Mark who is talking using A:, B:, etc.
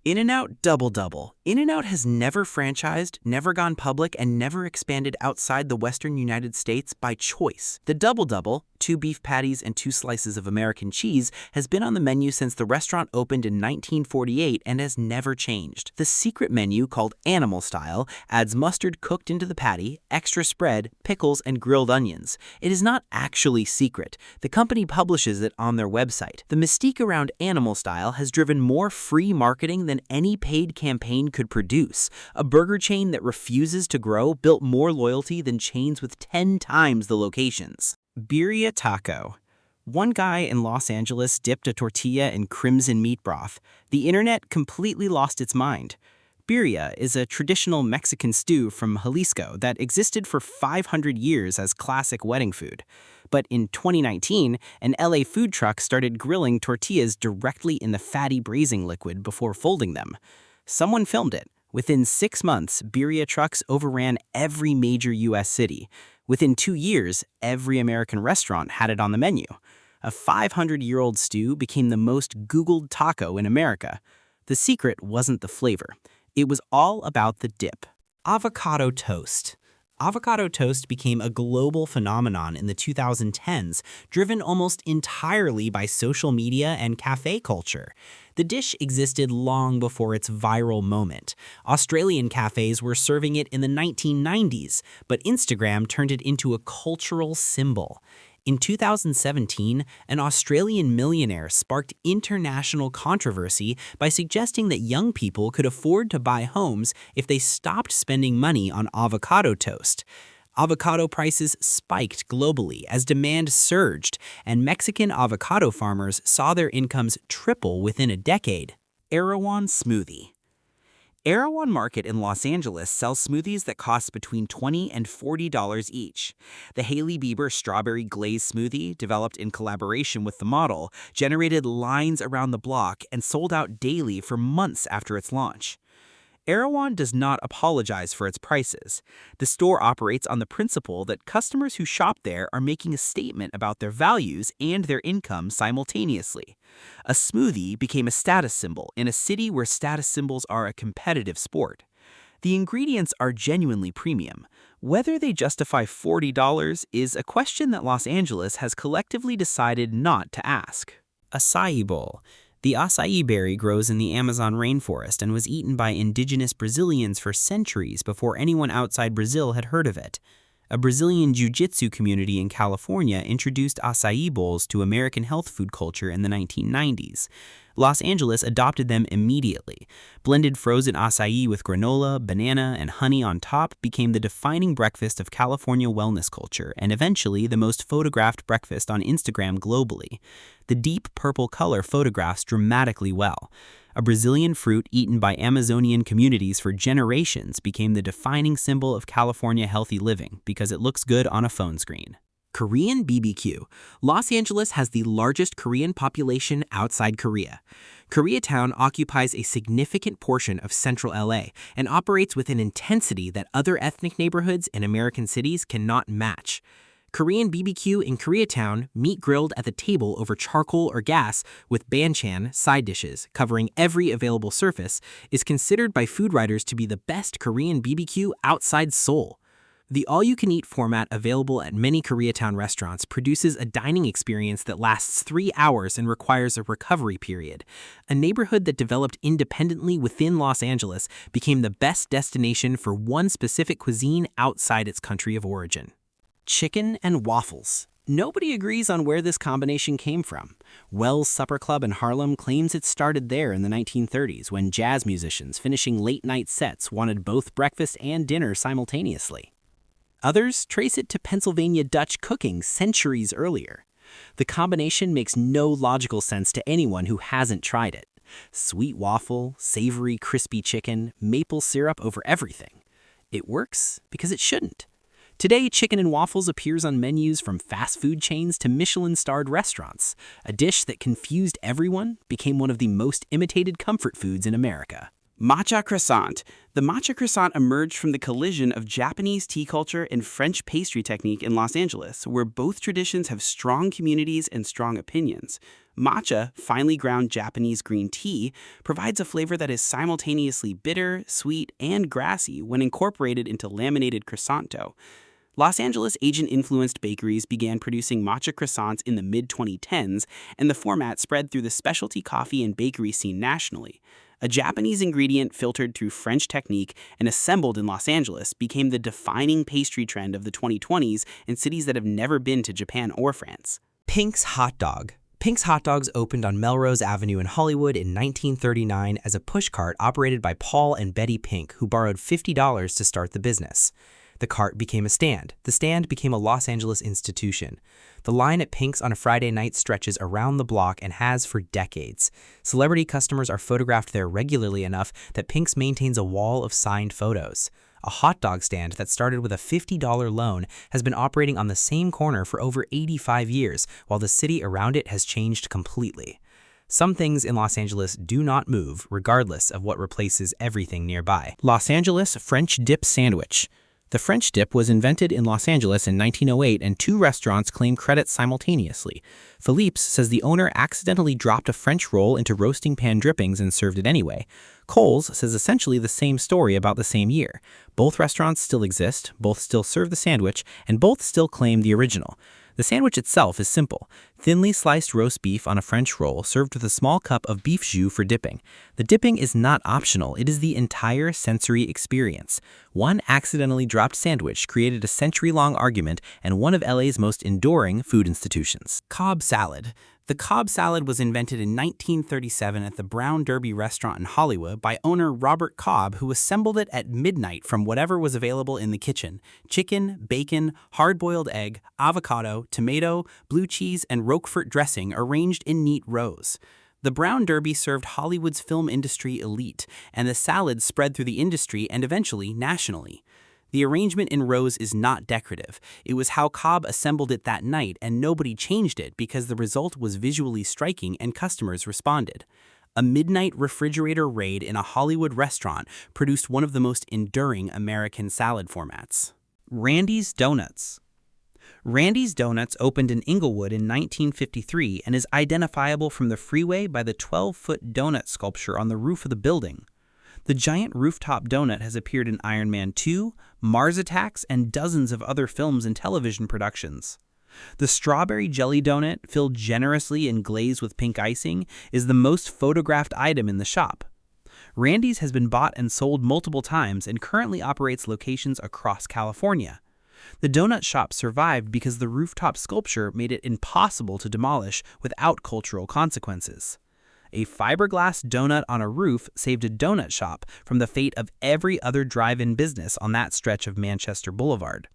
A: In-N-Out Double Double. In-N-Out has never franchised, never gone public, and never expanded outside the Western United States by choice. The Double Double, 2 beef patties and 2 slices of American cheese, has been on the menu since the restaurant opened in 1948 and has never changed. The secret menu, called Animal Style, adds mustard cooked into the patty, extra spread, pickles, and grilled onions. It is not actually secret. The company publishes it on their website. The mystique around Animal Style has driven more free marketing than any paid campaign could produce. A burger chain that refuses to grow built more loyalty than chains with 10 times the locations. BIRRIA taco. One guy in Los Angeles dipped a tortilla in crimson meat broth. The internet completely lost its mind. Birria is a traditional Mexican stew from Jalisco that existed for 500 years as classic wedding food. But in 2019, an LA food truck started grilling tortillas directly in the fatty braising liquid before folding them. Someone filmed it. Within 6 months, birria trucks overran every major U.S. city. Within 2 years, every American restaurant had it on the menu. A 500-year-old stew became the most Googled taco in America. The secret wasn't the flavor. It was all about the dip. Avocado toast. Avocado toast became a global phenomenon in the 2010s, driven almost entirely by social media and cafe culture. The dish existed long before its viral moment. Australian cafes were serving it in the 1990s, but Instagram turned it into a cultural symbol. In 2017, an Australian millionaire sparked international controversy by suggesting that young people could afford to buy homes if they stopped spending money on avocado toast. Avocado prices spiked globally as demand surged, and Mexican avocado farmers saw their incomes triple within a decade. EREWHON smoothie. EREWHON Market in Los Angeles sells smoothies that cost between $20 and $40 each. The Hailey Bieber Strawberry Glaze Smoothie, developed in collaboration with the model, generated lines around the block and sold out daily for months after its launch. EREWHON does not apologize for its prices. The store operates on the principle that customers who shop there are making a statement about their values and their income simultaneously. A smoothie became a status symbol in a city where status symbols are a competitive sport. The ingredients are genuinely premium. Whether they justify $40 is a question that Los Angeles has collectively decided not to ask. Acai bowl. The acai berry grows in the Amazon rainforest and was eaten by indigenous Brazilians for centuries before anyone outside Brazil had heard of it. A Brazilian jiu-jitsu community in California introduced acai bowls to American health food culture in the 1990s. Los Angeles adopted them immediately. Blended frozen acai with granola, banana, and honey on top became the defining breakfast of California wellness culture and eventually the most photographed breakfast on Instagram globally. The deep purple color photographs dramatically well. A Brazilian fruit eaten by Amazonian communities for generations became the defining symbol of California healthy living because it looks good on a phone screen. Korean BBQ. Los Angeles has the largest Korean population outside Korea. Koreatown occupies a significant portion of central LA and operates with an intensity that other ethnic neighborhoods in American cities cannot match. Korean BBQ in Koreatown, meat grilled at the table over charcoal or gas with banchan side dishes covering every available surface, is considered by food writers to be the best Korean BBQ outside Seoul. The all-you-can-eat format available at many Koreatown restaurants produces a dining experience that lasts 3 hours and requires a recovery period. A neighborhood that developed independently within Los Angeles became the best destination for one specific cuisine outside its country of origin. Chicken and waffles. Nobody agrees on where this combination came from. Wells Supper Club in Harlem claims it started there in the 1930s when jazz musicians finishing late-night sets wanted both breakfast and dinner simultaneously. Others trace it to Pennsylvania Dutch cooking centuries earlier. The combination makes no logical sense to anyone who hasn't tried it. Sweet waffle, savory, crispy chicken, maple syrup over everything. It works because it shouldn't. Today, chicken and waffles appears on menus from fast food chains to Michelin-starred restaurants. A dish that confused everyone became one of the most imitated comfort foods in America. Matcha croissant. The matcha croissant emerged from the collision of Japanese tea culture and French pastry technique in Los Angeles, where both traditions have strong communities and strong opinions. Matcha, finely ground Japanese green tea, provides a flavor that is simultaneously bitter, sweet, and grassy when incorporated into laminated croissant dough. Los Angeles Asian-influenced bakeries began producing matcha croissants in the mid-2010s, and the format spread through the specialty coffee and bakery scene nationally. A Japanese ingredient filtered through French technique and assembled in Los Angeles became the defining pastry trend of the 2020s in cities that have never been to Japan or France.
B: Pink's Hot Dog. Pink's Hot Dogs opened on Melrose Avenue in Hollywood in 1939 as a pushcart operated by Paul and Betty Pink, who borrowed $50 to start the business. The cart became a stand. The stand became a Los Angeles institution. The line at Pink's on a Friday night stretches around the block and has for decades. Celebrity customers are photographed there regularly enough that Pink's maintains a wall of signed photos. A hot dog stand that started with a $50 loan has been operating on the same corner for over 85 years, while the city around it has changed completely. Some things in Los Angeles do not move, regardless of what replaces everything nearby.
A: Los Angeles French Dip Sandwich. The French dip was invented in Los Angeles in 1908, and two restaurants claim credit simultaneously. Philippe's says the owner accidentally dropped a French roll into roasting pan drippings and served it anyway. Kohl's says essentially the same story about the same year. Both restaurants still exist, both still serve the sandwich, and both still claim the original. The sandwich itself is simple: thinly sliced roast beef on a French roll served with a small cup of beef jus for dipping. The dipping is not optional, it is the entire sensory experience. One accidentally dropped sandwich created a century-long argument and one of LA's most enduring food institutions.
B: Cobb salad. The Cobb salad was invented in 1937 at the Brown Derby restaurant in Hollywood by owner Robert Cobb, who assembled it at midnight from whatever was available in the kitchen: chicken, bacon, hard-boiled egg, avocado, tomato, blue cheese, and Roquefort dressing arranged in neat rows. The Brown Derby served Hollywood's film industry elite, and the salad spread through the industry and eventually nationally. The arrangement in rows is not decorative. It was how Cobb assembled it that night, and nobody changed it because the result was visually striking and customers responded. A midnight refrigerator raid in a Hollywood restaurant produced one of the most enduring American salad formats.
A: Randy's Donuts. Randy's Donuts opened in Inglewood in 1953 and is identifiable from the freeway by the 12-foot donut sculpture on the roof of the building. The giant rooftop donut has appeared in Iron Man 2, Mars Attacks, and dozens of other films and television productions. The strawberry jelly donut, filled generously and glazed with pink icing, is the most photographed item in the shop. Randy's has been bought and sold multiple times and currently operates locations across California. The donut shop survived because the rooftop sculpture made it impossible to demolish without cultural consequences. A fiberglass donut on a roof saved a donut shop from the fate of every other drive-in business on that stretch of Manchester Boulevard.